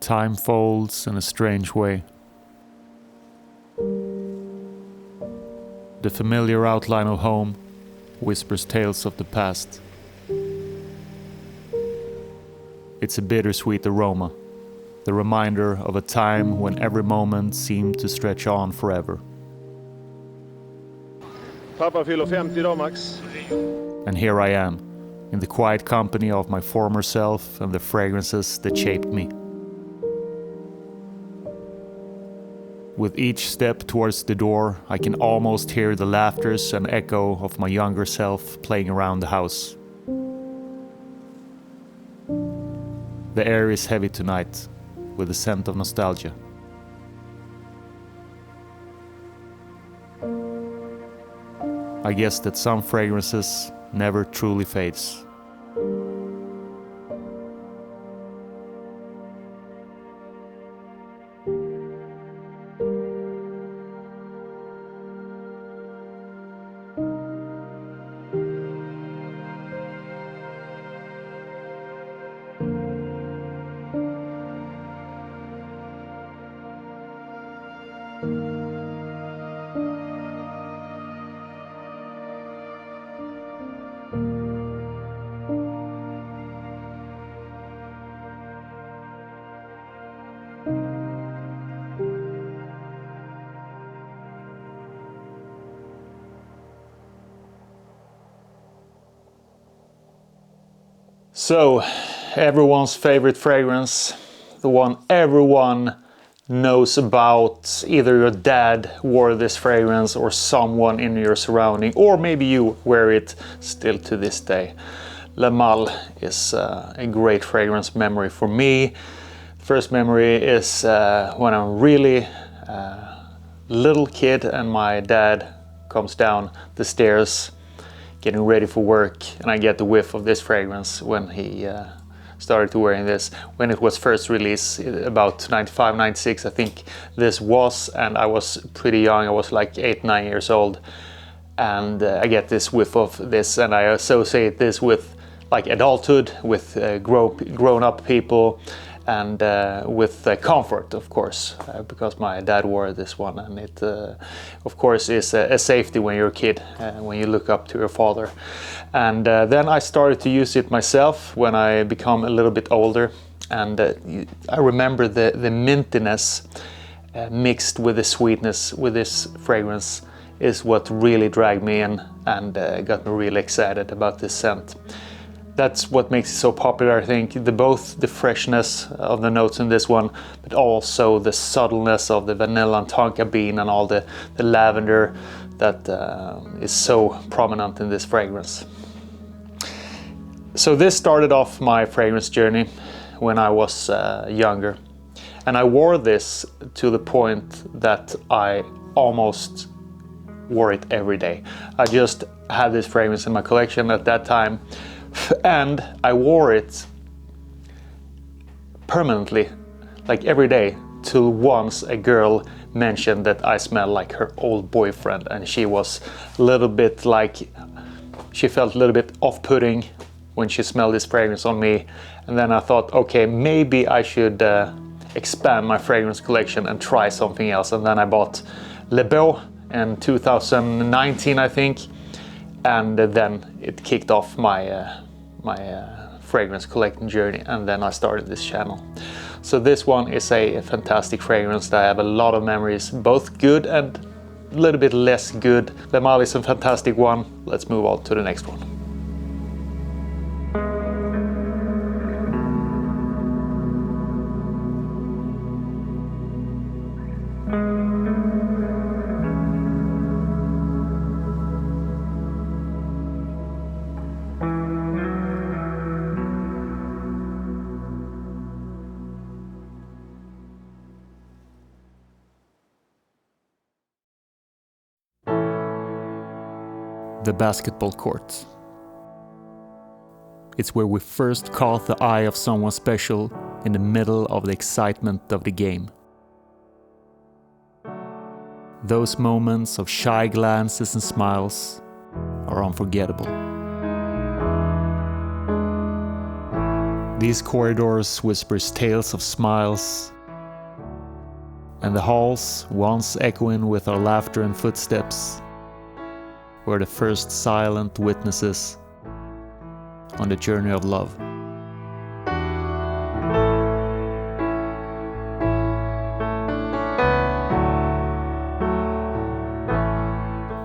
Time folds in a strange way. The familiar outline of home whispers tales of the past. It's a bittersweet aroma, the reminder of a time when every moment seemed to stretch on forever. Pappa fyller 50 idag, Max. And here I am, in the quiet company of my former self and the fragrances that shaped me. With each step towards the door, I can almost hear the laughters and echo of my younger self playing around the house. The air is heavy tonight, with a scent of nostalgia. I guess that some fragrances never truly fades. So, everyone's favorite fragrance, the one everyone knows about. Either your dad wore this fragrance or someone in your surrounding, or maybe you wear it still to this day. Le Male is a great fragrance memory for me. First memory is when I'm really little kid and my dad comes down the stairs getting ready for work, and I get the whiff of this fragrance when he started to wearing this. When it was first released, about 95, 96 I think this was, and I was pretty young, I was like 8, 9 years old, and I get this whiff of this, and I associate this with like adulthood, with grown up people, and with comfort, of course, because my dad wore this one, and it of course is a safety when you're a kid, when you look up to your father. And then I started to use it myself when I become a little bit older, and I remember the mintiness mixed with the sweetness with this fragrance is what really dragged me in and got me really excited about this scent. That's what makes it so popular, I think. Both the freshness of the notes in this one, but also the subtleness of the vanilla and tonka bean and all the lavender that is so prominent in this fragrance. So this started off my fragrance journey when I was younger. And I wore this to the point that I almost wore it every day. I just had this fragrance in my collection at that time, and I wore it permanently, like every day, till once a girl mentioned that I smelled like her old boyfriend, and she was a little bit like, she felt a little bit off-putting when she smelled this fragrance on me. And then I thought, okay, maybe I should expand my fragrance collection and try something else. And then I bought Le Beau in 2019, I think, and then it kicked off my fragrance collecting journey, and then I started this channel. So this one is a fantastic fragrance that I have a lot of memories, both good and a little bit less good. Le Male is a fantastic one. Let's move on to the next one. The basketball court. It's where we first caught the eye of someone special in the middle of the excitement of the game. Those moments of shy glances and smiles are unforgettable. These corridors whispers tales of smiles, and the halls, once echoing with our laughter and footsteps, were the first silent witnesses on the journey of love.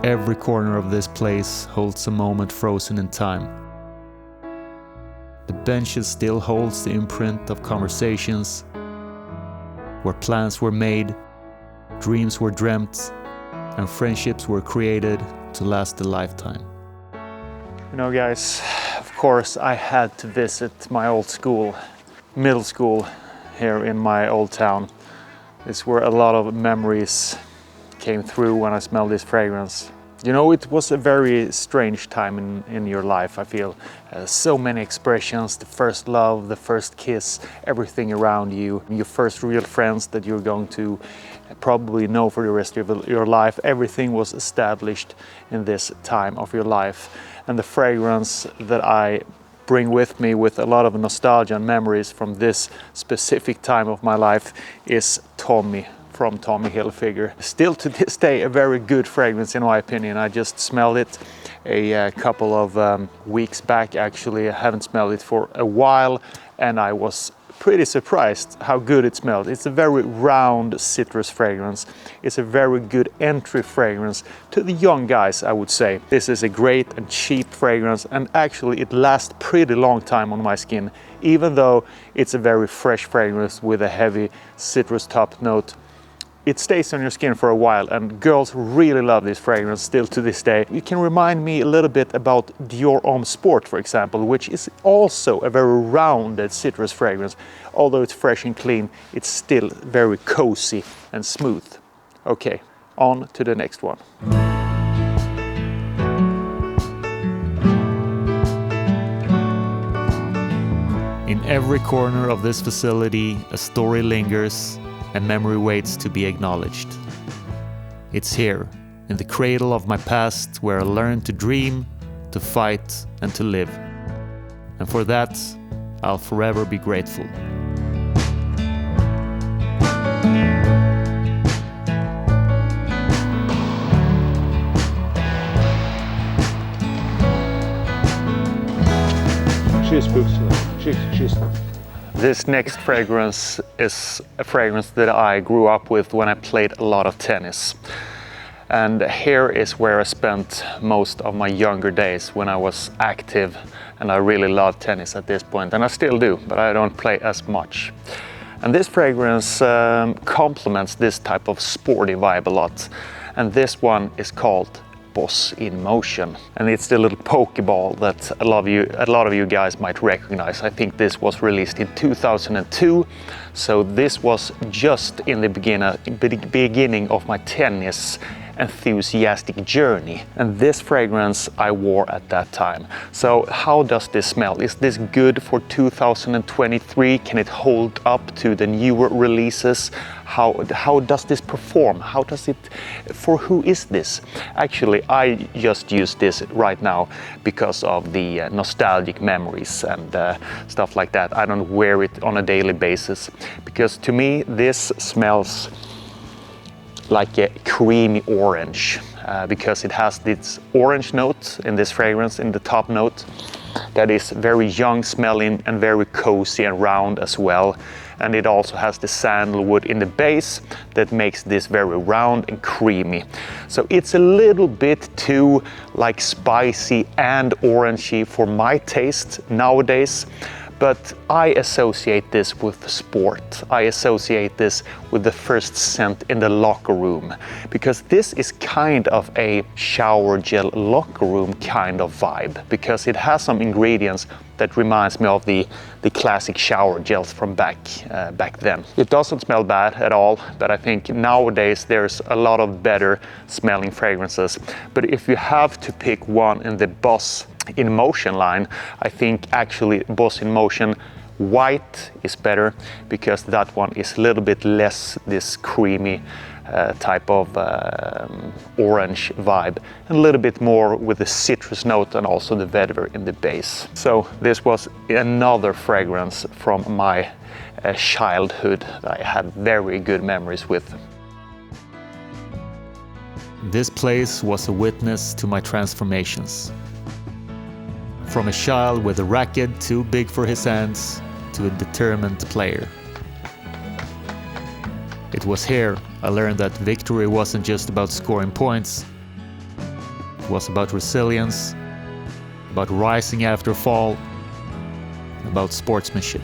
Every corner of this place holds a moment frozen in time. The benches still holds the imprint of conversations where plans were made, dreams were dreamt, and friendships were created to last a lifetime. You know, guys, of course I had to visit my old school, middle school here in my old town. This is where a lot of memories came through when I smelled this fragrance. You know, it was a very strange time in your life, I feel. So many expressions, the first love, the first kiss, everything around you, your first real friends that you're going to probably know for the rest of your life. Everything was established in this time of your life. And the fragrance that I bring with me with a lot of nostalgia and memories from this specific time of my life is Tommy from Tommy Hilfiger. Still to this day a very good fragrance in my opinion. I just smelled it a couple of weeks back actually. I haven't smelled it for a while and I was pretty surprised how good it smelled. It's a very round citrus fragrance. It's a very good entry fragrance to the young guys, I would say. This is a great and cheap fragrance and actually it lasts pretty long time on my skin, even though it's a very fresh fragrance with a heavy citrus top note. It stays on your skin for a while and girls really love this fragrance still to this day. You can remind me a little bit about Dior Homme Sport, for example, which is also a very rounded citrus fragrance. Although it's fresh and clean, it's still very cozy and smooth. Okay, on to the next one. In every corner of this facility, a story lingers and memory waits to be acknowledged. It's here, in the cradle of my past, where I learned to dream, to fight, and to live. And for that, I'll forever be grateful. Cheers, Books. Cheers. This next fragrance is a fragrance that I grew up with when I played a lot of tennis. And here is where I spent most of my younger days when I was active and I really loved tennis at this point, and I still do, but I don't play as much. And this fragrance complements this type of sporty vibe a lot. And this one is called Boss in Motion, and it's the little Pokeball that a lot of you guys might recognize. I think this was released in 2002, so this was just in the beginning of my tennis enthusiastic journey, and this fragrance I wore at that time. So how does this smell? Is this good for 2023? Can it hold up to the newer releases? How does this perform? How does it, for who is this? Actually, I just use this right now because of the nostalgic memories and stuff like that. I don't wear it on a daily basis because to me this smells like a creamy orange because it has this orange note in this fragrance in the top note that is very young smelling and very cozy and round as well. And it also has the sandalwood in the base that makes this very round and creamy. So it's a little bit too like spicy and orangey for my taste nowadays. But I associate this with sport. I associate this with the first scent in the locker room, because this is kind of a shower gel locker room kind of vibe, because it has some ingredients that reminds me of the classic shower gels from back then. It doesn't smell bad at all, but I think nowadays there's a lot of better smelling fragrances. But if you have to pick one in the Boss in Motion line, I think actually Boss in Motion White is better, because that one is a little bit less this creamy type of orange vibe, and a little bit more with the citrus note and also the vetiver in the base. So this was another fragrance from my childhood that I have very good memories with. This place was a witness to my transformations. From a child with a racket too big for his hands to a determined player. It was here I learned that victory wasn't just about scoring points. It was about resilience, about rising after fall, about sportsmanship.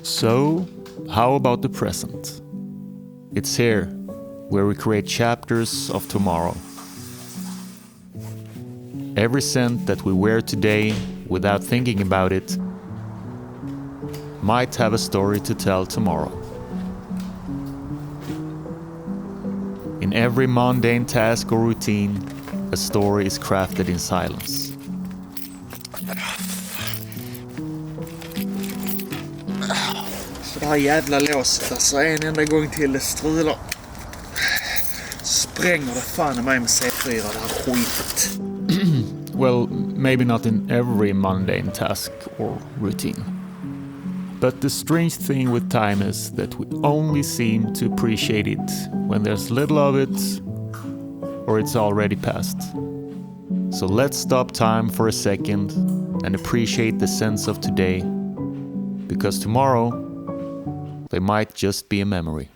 So, how about the present? It's here, where we create chapters of tomorrow. Every scent that we wear today, without thinking about it, might have a story to tell tomorrow. In every mundane task or routine, a story is crafted in silence. Så det här jävla låset, alltså en enda gång till det strular. Spränger det fan i mig med C4, det här skitet. Well, maybe not in every mundane task or routine. But the strange thing with time is that we only seem to appreciate it when there's little of it or it's already past. So let's stop time for a second and appreciate the sense of today, because tomorrow they might just be a memory.